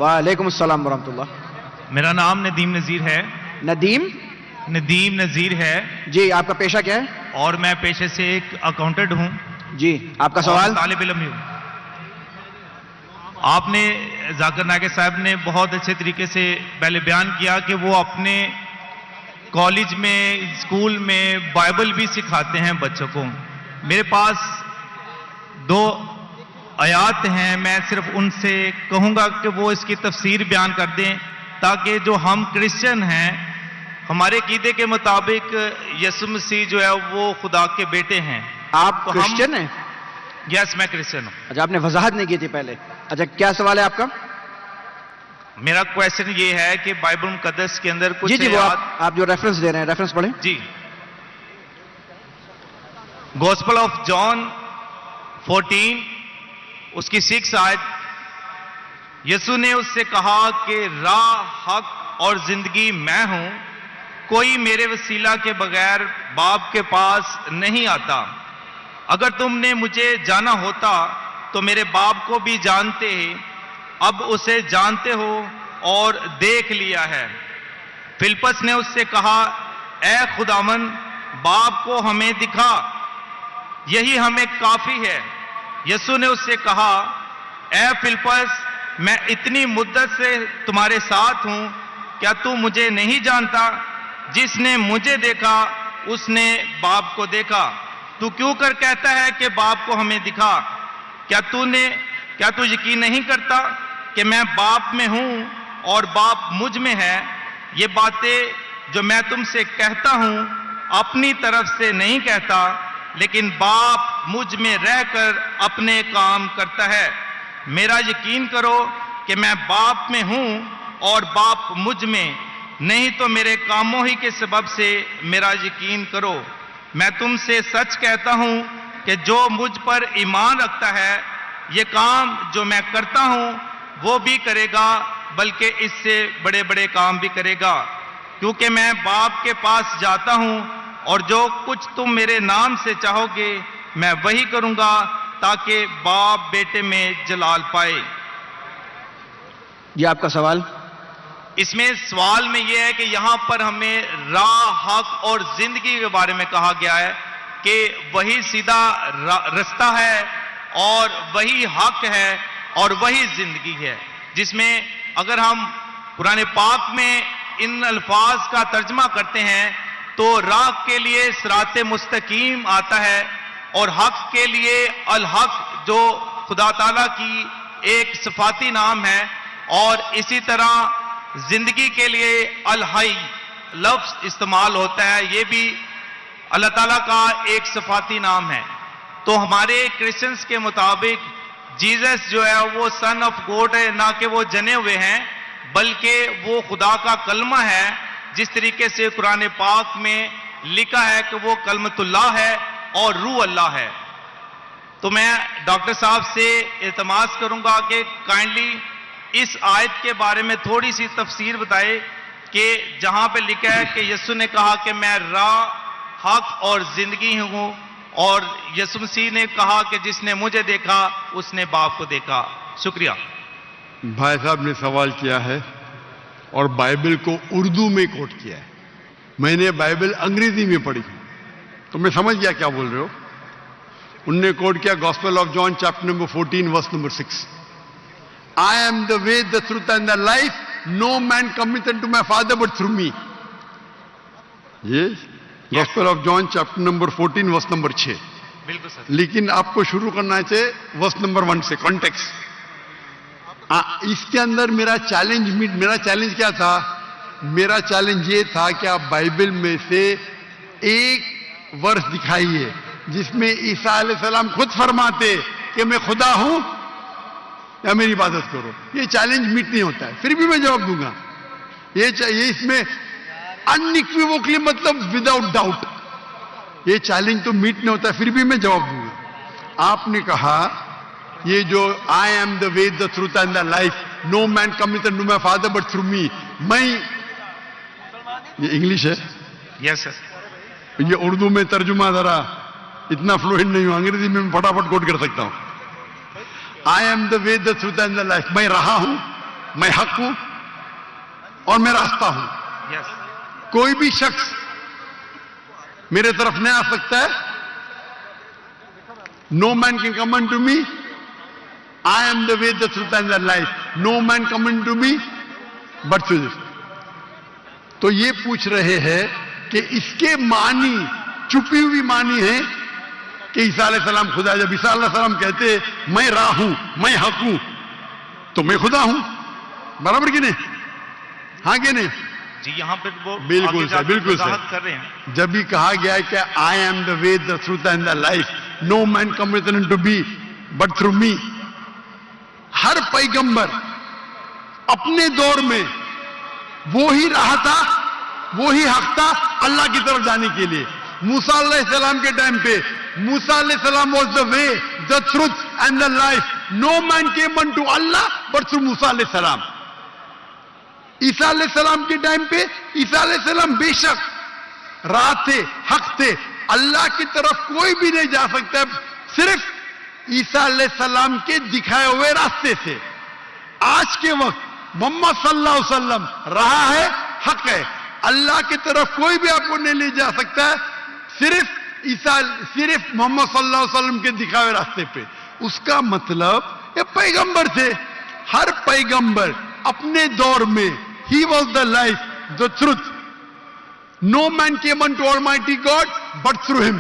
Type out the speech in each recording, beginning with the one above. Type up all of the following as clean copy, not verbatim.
وعلیکم السلام ورحمۃ اللہ. میرا نام ندیم نذیر ہے. ندیم نذیر ہے جی. آپ کا پیشہ کیا ہے؟ اور میں پیشے سے ایک اکاؤنٹنٹ ہوں. جی. آپ کا سوال؟ طالب علم ہوں. آپ نے ذاکر ناگے صاحب نے بہت اچھے طریقے سے پہلے بیان کیا کہ وہ اپنے کالج میں اسکول میں بائبل بھی سکھاتے ہیں بچوں کو. میرے پاس 2 آیات ہیں, میں صرف ان سے کہوں گا کہ وہ اس کی تفسیر بیان کر دیں تاکہ جو ہم کرسچن ہیں, ہمارے عقیدے کے مطابق یسوع مسیح جو ہے وہ خدا کے بیٹے ہیں. آپ کرسچن ہیں؟ یس, میں کرسچن ہوں. اچھا, آپ نے وضاحت نہیں کی تھی پہلے. اچھا, کیا سوال ہے آپ کا؟ میرا کویسچن یہ ہے کہ بائبل مقدس کے اندر کچھ جی وہ آپ جو ریفرنس دے رہے ہیں ریفرنس پڑھیں. جی. گوسپل آف جان 14 اس کی 6 آیت, یسوع نے اس سے کہا کہ راہ, حق اور زندگی میں ہوں, کوئی میرے وسیلہ کے بغیر باپ کے پاس نہیں آتا. اگر تم نے مجھے جانا ہوتا تو میرے باپ کو بھی جانتے, اب اسے جانتے ہو اور دیکھ لیا ہے. فلپس نے اس سے کہا, اے خداوند باپ کو ہمیں دکھا, یہی ہمیں کافی ہے. یسوع نے اس سے کہا, اے فلپس میں اتنی مدت سے تمہارے ساتھ ہوں, کیا تو مجھے نہیں جانتا؟ جس نے مجھے دیکھا اس نے باپ کو دیکھا. تو کیوں کر کہتا ہے کہ باپ کو ہمیں دکھا؟ کیا تو یقین نہیں کرتا کہ میں باپ میں ہوں اور باپ مجھ میں ہے؟ یہ باتیں جو میں تم سے کہتا ہوں اپنی طرف سے نہیں کہتا, لیکن باپ مجھ میں رہ کر اپنے کام کرتا ہے. میرا یقین کرو کہ میں باپ میں ہوں اور باپ مجھ میں, نہیں تو میرے کاموں ہی کے سبب سے میرا یقین کرو. میں تم سے سچ کہتا ہوں کہ جو مجھ پر ایمان رکھتا ہے, یہ کام جو میں کرتا ہوں وہ بھی کرے گا, بلکہ اس سے بڑے بڑے کام بھی کرے گا, کیونکہ میں باپ کے پاس جاتا ہوں, اور جو کچھ تم میرے نام سے چاہو گے میں وہی کروں گا, تاکہ باپ بیٹے میں جلال پائے. جی, آپ کا سوال؟ اس میں سوال میں یہ ہے کہ یہاں پر ہمیں راہ, حق اور زندگی کے بارے میں کہا گیا ہے کہ وہی سیدھا رستہ ہے اور وہی حق ہے اور وہی زندگی ہے, جس میں اگر ہم قرآن پاک میں ان الفاظ کا ترجمہ کرتے ہیں تو راہ کے لیے صراط مستقیم آتا ہے, اور حق کے لیے الحق جو خدا تعالیٰ کی ایک صفاتی نام ہے, اور اسی طرح زندگی کے لیے الحی لفظ استعمال ہوتا ہے, یہ بھی اللہ تعالیٰ کا ایک صفاتی نام ہے. تو ہمارے کرسچنز کے مطابق جیزس جو ہے وہ سن آف گوڈ ہے, نہ کہ وہ جنے ہوئے ہیں, بلکہ وہ خدا کا کلمہ ہے, جس طریقے سے قرآن پاک میں لکھا ہے کہ وہ کلمۃ اللہ ہے اور روح اللہ ہے. تو میں ڈاکٹر صاحب سے التماس کروں گا کہ کائنڈلی اس آیت کے بارے میں تھوڑی سی تفسیر بتائے کہ جہاں پہ لکھا ہے کہ یسوع نے کہا کہ میں راہ, حق اور زندگی ہوں, اور یسوع مسیح نے کہا کہ جس نے مجھے دیکھا اس نے باپ کو دیکھا. شکریہ. بھائی صاحب نے سوال کیا ہے اور بائبل کو اردو میں کوٹ کیا ہے. میں نے بائبل انگریزی میں پڑھی تو میں سمجھ گیا کیا بول رہے ہو. ان نے کوٹ کیا gospel of John chapter number 14 verse number 6. I am the way, the truth and the life. No man cometh unto my Father but through me. Yes. Gospel of John chapter number 14 verse number 6. بالکل سر. لیکن آپ کو شروع کرنا ہے verse number 1 سے context. اس کے اندر میرا چیلنج کیا تھا؟ میرا چیلنج یہ تھا کہ آپ بائبل میں سے ایک ورس دکھائیے جس میں عیسیٰ علیہ السلام خود فرماتے کہ میں خدا ہوں یا میری عبادت کرو. یہ چیلنج میٹ نہیں ہوتا ہے, پھر بھی میں جواب دوں گا. یہ اس میں انیکویوکلی مطلب وداؤٹ ڈاؤٹ, یہ چیلنج تو میٹ نہیں ہوتا ہے, پھر بھی میں جواب دوں گا. آپ نے کہا یہ جو I am the way, the truth and the life, no man کمeth unto my Father but through me. میں یہ انگلش ہے. یس سر. یہ اردو میں ترجمہ ذرا اتنا فلوئنٹ نہیں ہوں, انگریزی میں فٹافٹ کوٹ کر سکتا ہوں. I am the way, the truth and the life. میں رہا ہوں میں حق ہوں اور میں راستہ ہوں. Yes. کوئی بھی شخص میرے طرف نہیں آ سکتا ہے. No man can come unto me. I am the way, the truth and the life. No man come unto me but through this. تو یہ پوچھ رہے ہیں کہ اس کے معنی چھپی ہوئی معنی ہے کہ عیسیٰ علیہ السلام خدا. جب عیسیٰ علیہ السلام کہتے میں راہ ہوں, میں حق ہوں, تو میں خدا ہوں. برابر کہ نہیں؟ ہاں کہ نہیں؟ جی یہاں پہ وہ بالکل آگے جا صحیح, کے بالکل وضاحت صحیح. کر رہے ہیں. جب بھی کہا گیا ہے کہ I am the way, the truth and the life. No man cometh unto me but through me. ہر پیغمبر اپنے دور میں وہی راہ تھا, وہی حق تھا اللہ کی طرف جانے کے لیے. موسیٰ علیہ السلام کے ٹائم پہ موسیٰ علیہ السلام was the way, the truth and the life. No man came unto Allah but through موسیٰ علیہ السلام. عیسیٰ علیہ السلام کے ٹائم پہ عیسیٰ علیہ السلام بے شک راہ تھے, حق تھے. اللہ کی طرف کوئی بھی نہیں جا سکتا صرف عیسیٰ علیہ السلام کے دکھائے ہوئے راستے سے. آج کے وقت محمد صلی اللہ علیہ وسلم راہ ہے, حق ہے. اللہ کی طرف کوئی بھی آپ کو نہیں لے جا سکتا ہے صرف محمد صلی اللہ علیہ وسلم کے دکھائے ہوئے راستے پہ. اس کا مطلب یہ پیغمبر تھے. ہر پیغمبر اپنے دور میں he was the life, the truth. No man came unto Almighty God but through him.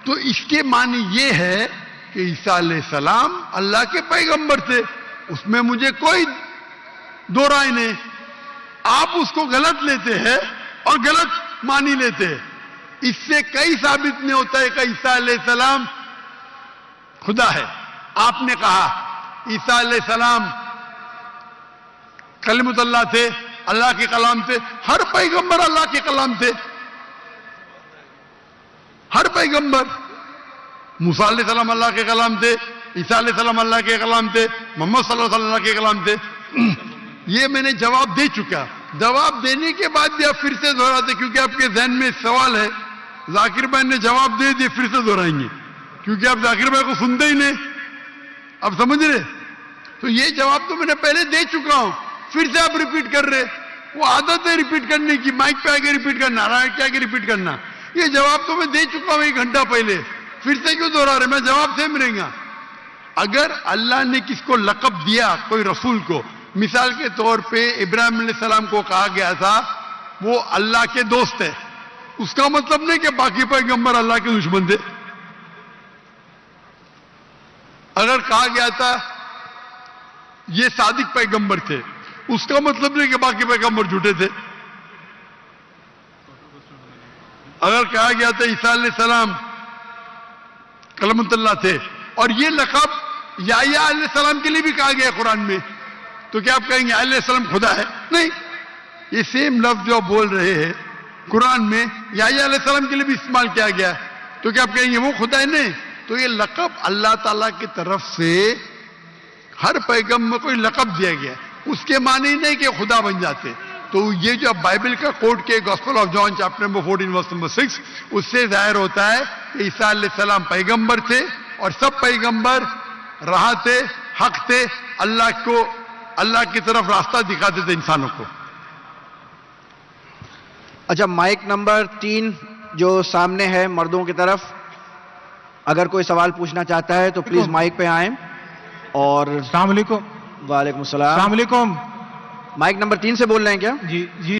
تو اس کے معنی یہ ہے کہ عیسیٰ علیہ السلام اللہ کے پیغمبر تھے. اس میں مجھے کوئی دو رائے نہیں. آپ اس کو غلط لیتے ہیں اور غلط مانی لیتے ہیں. اس سے کئی ثابت نہیں ہوتا ہے کہ عیسیٰ علیہ السلام خدا ہے. آپ نے کہا عیسیٰ علیہ السلام کلمۃ اللہ تھے, اللہ کے کلام تھے. ہر پیغمبر اللہ کے کلام تھے. ہر پیغمبر. موسیٰ علیہ السلام اللہ کے کلام تھے, عیسیٰ علیہ السلام اللہ کے کلام تھے, محمد صلی اللہ علیہ وسلم اللہ کے کلام تھے. یہ میں نے جواب دے چکا. جواب دینے کے بعد بھی آپ پھر سے دہراتے کیونکہ آپ کے ذہن میں سوال ہے. ذاکر بھائی نے جواب دے دیے, پھر سے دہرائیں گے کیونکہ آپ ذاکر بھائی کو سنتے ہی نہیں. آپ سمجھ رہے؟ تو یہ جواب تو میں نے پہلے دے چکا ہوں, پھر سے آپ ریپیٹ کر رہے. وہ عادت ہے ریپیٹ کرنے کی, مائک پہ آگے ریپیٹ کرنا, مائک پہ آگے ریپیٹ کرنا. یہ جواب تو میں دے چکا ہوں 1 گھنٹہ پہلے, پھر سے کیوں دوہرا رہے؟ میں جواب سیم رہے گا. اگر اللہ نے کس کو لقب دیا کوئی رسول کو, مثال کے طور پہ ابراہیم علیہ السلام کو کہا گیا تھا وہ اللہ کے دوست ہے, اس کا مطلب نہیں کہ باقی پیغمبر اللہ کے دشمن تھے. اگر کہا گیا تھا یہ صادق پیغمبر تھے, اس کا مطلب نہیں کہ باقی پیغمبر جھوٹے تھے. اگر کہا گیا تھا عیسیٰ علیہ السلام کلمۃ اللہ تھے اور یہ لقب یحییٰ علیہ السلام کے لیے بھی کہا گیا قرآن میں, تو کیا آپ کہیں گے علیہ السلام خدا ہے؟ نہیں. یہ سیم لفظ جو آپ بول رہے ہیں قرآن میں یحییٰ علیہ السلام کے لیے بھی استعمال کیا گیا, تو کیا آپ کہیں گے وہ خدا ہے؟ نہیں. تو یہ لقب اللہ تعالیٰ کی طرف سے ہر پیغمبر کو لقب دیا گیا, اس کے معنی نہیں کہ خدا بن جاتے. تو یہ جو بائبل کا کوٹ کے gospel of John chapter number 14 verse number 6, اس سے ظاہر ہوتا ہے کہ عیسیٰ علیہ السلام پیغمبر تھے اور سب پیغمبر راہ تھے, حق تھے, اللہ کی طرف راستہ دکھاتے تھے انسانوں کو. اچھا, مائک نمبر 3 جو سامنے ہے مردوں کی طرف, اگر کوئی سوال پوچھنا چاہتا ہے تو پلیز مائک پہ آئیں. اور السلام علیکم. وعلیکم السلام. السلام علیکم. مائک نمبر 3 سے بول رہے ہیں کیا؟ جی جی